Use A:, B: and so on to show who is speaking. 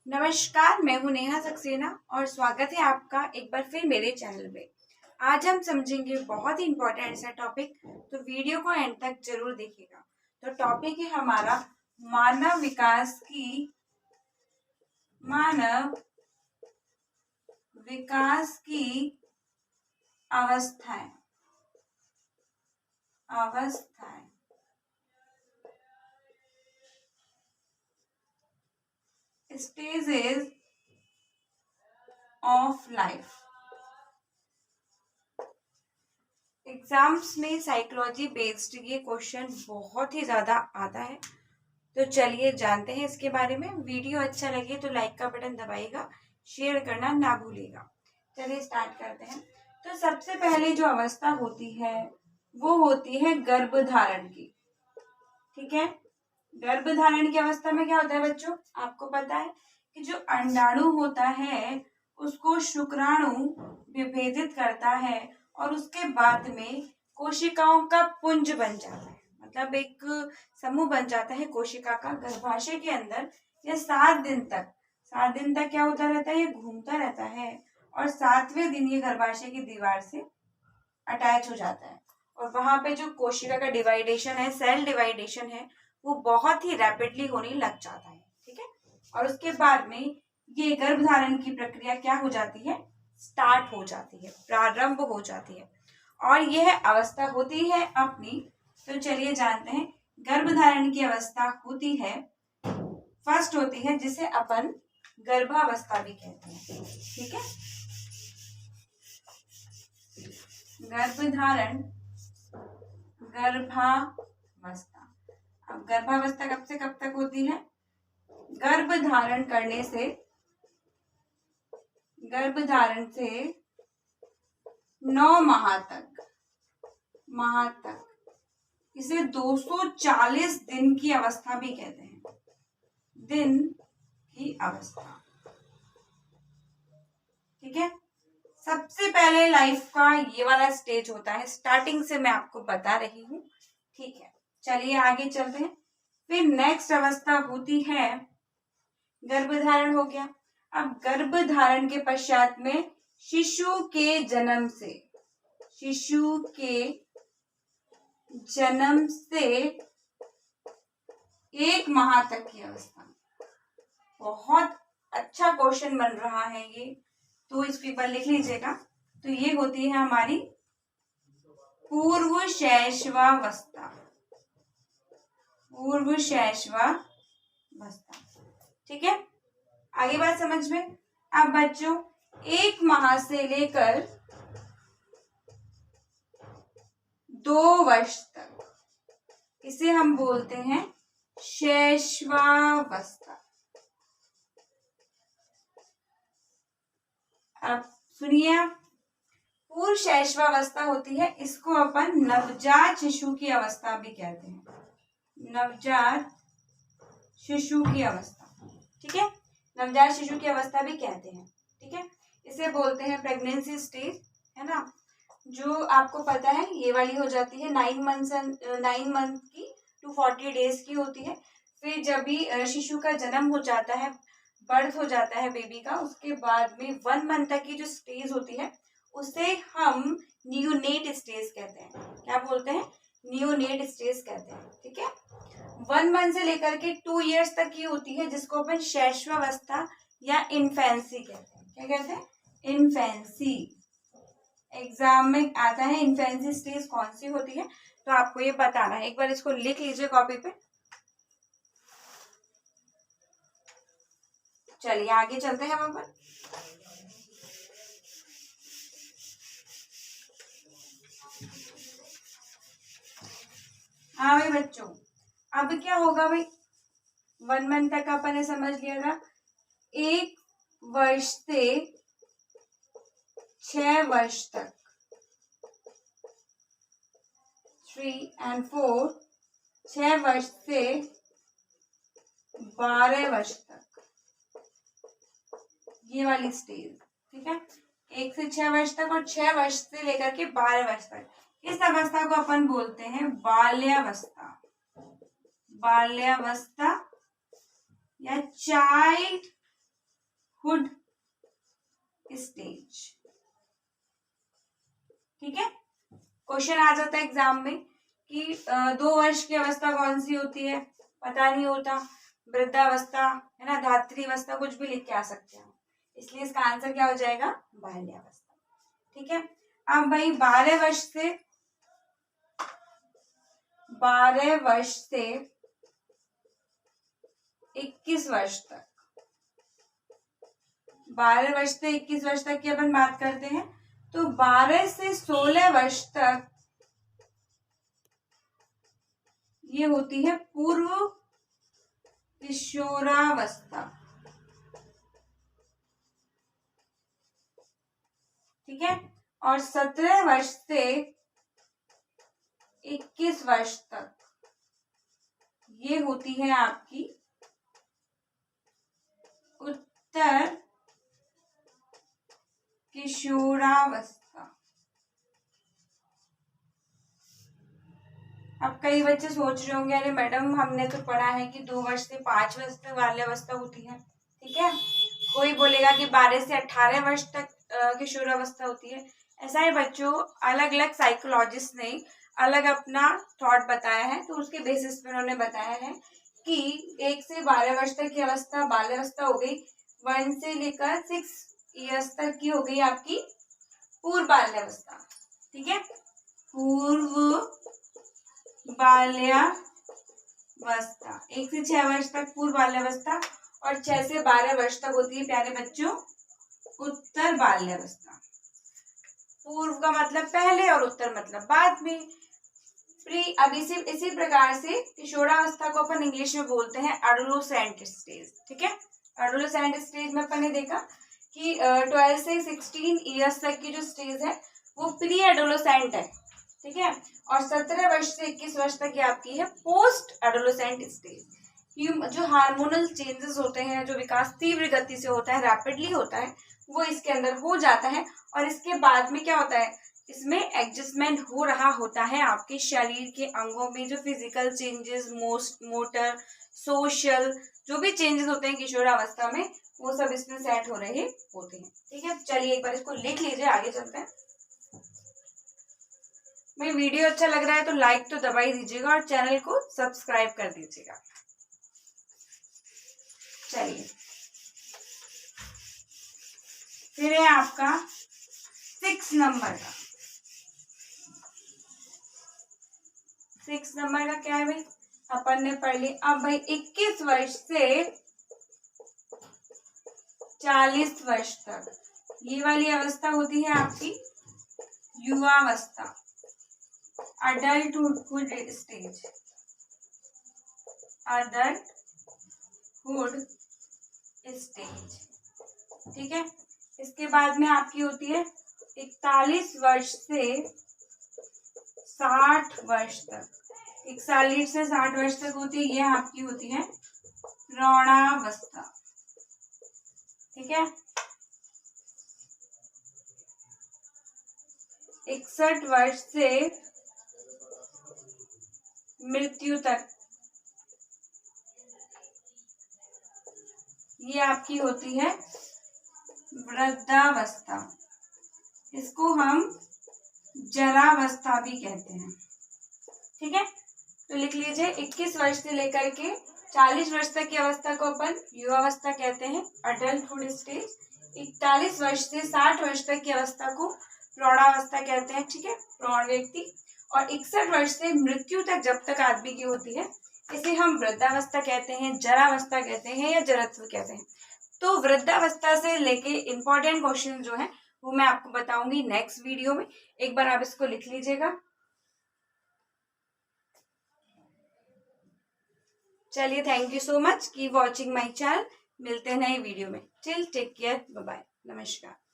A: नमस्कार, मैं हूं नेहा सक्सेना और स्वागत है आपका एक बार फिर मेरे चैनल में। आज हम समझेंगे बहुत ही इंपॉर्टेंट सा टॉपिक, तो वीडियो को एंड तक जरूर देखिएगा। तो टॉपिक है हमारा मानव विकास की अवस्थाएं अवस्थाएं स्टेजेस ऑफ लाइफ। एग्जाम्स में साइकोलॉजी बेस्ड ये क्वेश्चन बहुत ही ज़्यादा आता है, तो चलिए जानते हैं इसके बारे में। वीडियो अच्छा लगे तो लाइक का बटन दबाइएगा, शेयर करना ना भूलिएगा। चलिए स्टार्ट करते हैं। तो सबसे पहले जो अवस्था होती है वो होती है गर्भधारण की। ठीक है, गर्भधारण की अवस्था में क्या होता है बच्चों, आपको पता है कि जो अंडाणु होता है उसको शुक्राणु विभेदित करता है और उसके बाद में कोशिकाओं का पुंज बन जाता है, मतलब एक समूह बन जाता है कोशिका का गर्भाशय के अंदर। यह 7 दिन तक क्या होता रहता है, ये घूमता रहता है और 7वें दिन ये गर्भाशय की दीवार से अटैच हो जाता है और वहां पे जो कोशिका का डिवाइडेशन है, सेल डिवाइडेशन है, वो बहुत ही रैपिडली होने लग जाता है। ठीक है, और उसके बाद में ये गर्भधारण की प्रक्रिया क्या हो जाती है, स्टार्ट हो जाती है, प्रारंभ हो जाती है और यह अवस्था होती है अपनी। तो चलिए जानते हैं, गर्भधारण की अवस्था होती है, फर्स्ट होती है जिसे अपन गर्भावस्था भी कहते हैं। ठीक है, गर्भावस्था। अब गर्भावस्था कब से कब तक होती है, गर्भधारण से 9 माह तक इसे 240 दिन की अवस्था भी कहते हैं, दिन की अवस्था। ठीक है, सबसे पहले लाइफ का ये वाला स्टेज होता है, स्टार्टिंग से मैं आपको बता रही हूँ। ठीक है, चलिए आगे चलते हैं। फिर नेक्स्ट अवस्था होती है, गर्भधारण हो गया। अब गर्भधारण के पश्चात में शिशु के जन्म से 1 माह तक की अवस्था। बहुत अच्छा क्वेश्चन बन रहा है ये, तो इस पेपर लिख लीजिएगा। तो ये होती है हमारी पूर्व शैशवावस्था। ठीक है, आगे बात समझ में। अब बच्चों 1 माह से लेकर 2 वर्ष तक इसे हम बोलते हैं शैशवावस्था। अब सुनिए, पूर्व शैशवावस्था होती है, इसको अपन नवजात शिशु की अवस्था भी कहते हैं, नवजात शिशु की अवस्था। ठीक है, नवजात शिशु की अवस्था भी कहते हैं। ठीक है, इसे बोलते हैं प्रेगनेंसी स्टेज, है ना। जो आपको पता है ये वाली हो जाती है 9 मंथ की टू 40 डेज की होती है। फिर जब भी शिशु का जन्म हो जाता है, बर्थ हो जाता है बेबी का, उसके बाद में 1 मंथ तक की जो स्टेज होती है उसे हम नियोनेट स्टेज कहते हैं। क्या बोलते हैं, नियोनेट स्टेज कहते हैं। ठीक है, 1 मंथ से लेकर के 2 इयर्स तक की होती है, जिसको अपन शैशवावस्था या इन्फेंसी कहते हैं। क्या कहते हैं, इन्फेंसी। एग्जाम में आता है इन्फेंसी स्टेज कौन सी होती है, तो आपको ये बताना है। एक बार इसको लिख लीजिए कॉपी पे। चलिए आगे चलते हैं हम अपन। हाँ भाई बच्चों, अब क्या होगा भाई, 1 मंथ तक अपन ने समझ लिया था। 1 वर्ष से 6 वर्ष तक, 3 and 4, 6 वर्ष से 12 वर्ष तक, ये वाली स्टेज। ठीक है, 1 से 6 वर्ष तक और 6 वर्ष से लेकर के 12 वर्ष तक, इस अवस्था को अपन बोलते हैं बाल्यावस्था। बाल्यावस्था या चाइल्ड हुड स्टेज। ठीक है, क्वेश्चन आ जाता है एग्जाम में कि 2 वर्ष की अवस्था कौन सी होती है, पता नहीं होता, वृद्धावस्था है ना, धात्री अवस्था, कुछ भी लिख के आ सकते हैं, इसलिए इसका आंसर क्या हो जाएगा, बाल्यावस्था। ठीक है, अब भाई 12 वर्ष से 21 वर्ष तक, 12 वर्ष से 21 वर्ष तक की अपन बात करते हैं, तो 12 से 16 वर्ष तक ये होती है पूर्व किशोरावस्था। ठीक है, और 17 वर्ष से 21 वर्ष तक ये होती है आपकी उत्तर किशोरावस्था। अब कई बच्चे सोच रहे होंगे, अरे मैडम हमने तो पढ़ा है कि 2 वर्ष से 5 वर्ष तक बाल्यावस्था होती है। ठीक है, कोई बोलेगा कि 12 से 18 वर्ष तक किशोरावस्था होती है। ऐसा है बच्चों, अलग अलग साइकोलॉजिस्ट ने अलग अपना थॉट बताया है, तो उसके बेसिस पे उन्होंने बताया है कि 1 से 12 वर्ष तक की अवस्था बाल्यावस्था हो गई, 1 से लेकर 6 ईयर्स तक की हो गई आपकी पूर्व बाल्यावस्था। ठीक है, पूर्व बाल्यावस्था 1 से 6 वर्ष तक पूर्व बाल्यावस्था, और 6 से 12 वर्ष तक होती है प्यारे बच्चों उत्तर बाल्यावस्था। पूर्व का मतलब पहले और उत्तर मतलब बाद में। अब इसी प्रकार से किशोरावस्था को अपन इंग्लिश में बोलते हैं एडोलेसेंट स्टेज। ठीक है, एडोलेसेंट स्टेज में अपन ने देखा कि 12 से 16 ईयर्स तक की जो स्टेज है वो प्री एडोलेसेंट है। ठीक है, और 17 वर्ष से 21 वर्ष तक की आपकी है पोस्ट एडोलेसेंट स्टेज। जो हार्मोनल चेंजेस होते हैं, जो विकास तीव्र गति से होता है, रैपिडली होता है, वो इसके अंदर हो जाता है, और इसके बाद में क्या होता है, इसमें एडजस्टमेंट हो रहा होता है आपके शरीर के अंगों में, जो फिजिकल चेंजेस, मोटर, सोशल, जो भी चेंजेस होते हैं किशोरावस्था में, वो सब इसमें सेट हो रहे होते हैं। ठीक है, चलिए एक बार इसको लिख लीजिए, आगे चलते हैं। मेरी वीडियो अच्छा लग रहा है तो लाइक तो दबा ही दीजिएगा और चैनल को सब्सक्राइब कर दीजिएगा। चलिए, फिर है आपका 6 नंबर का। 6 नंबर का क्या है भाई, अपन ने पढ़ लिया। अब भाई 21 वर्ष से 40 वर्ष तक ये वाली अवस्था होती है आपकी युवावस्था, अडल्टहुड स्टेज, अडल्टहुड स्टेज। ठीक है, इसके बाद में आपकी होती है 41 वर्ष से 60 वर्ष तक। 41 से 60 वर्ष तक होती है, ये आपकी होती है प्रौढ़ावस्था। ठीक है, 61 वर्ष से मृत्यु तक ये आपकी होती है वृद्धावस्था। इसको हम जरावस्था भी कहते हैं। ठीक है, तो लिख लीजिए 21 वर्ष से लेकर के 40 वर्ष तक की अवस्था को अपन युवावस्था कहते हैं, अडल्टहुड स्टेज। 41 वर्ष से 60 वर्ष तक की अवस्था को प्रौढ़ावस्था कहते हैं। ठीक है, प्रौढ़ व्यक्ति। और 61 वर्ष से मृत्यु तक जब तक आदमी की होती है, इसे हम वृद्धावस्था कहते हैं, जरावस्था कहते हैं, या जरत्व कहते हैं। तो वृद्धावस्था से लेके इंपॉर्टेंट क्वेश्चन जो है वो मैं आपको बताऊंगी नेक्स्ट वीडियो में। एक बार आप इसको लिख लीजिएगा। चलिए, thank you so much, keep watching my channel. मिलते हैं नए वीडियो में। Till take care, bye bye, नमस्कार।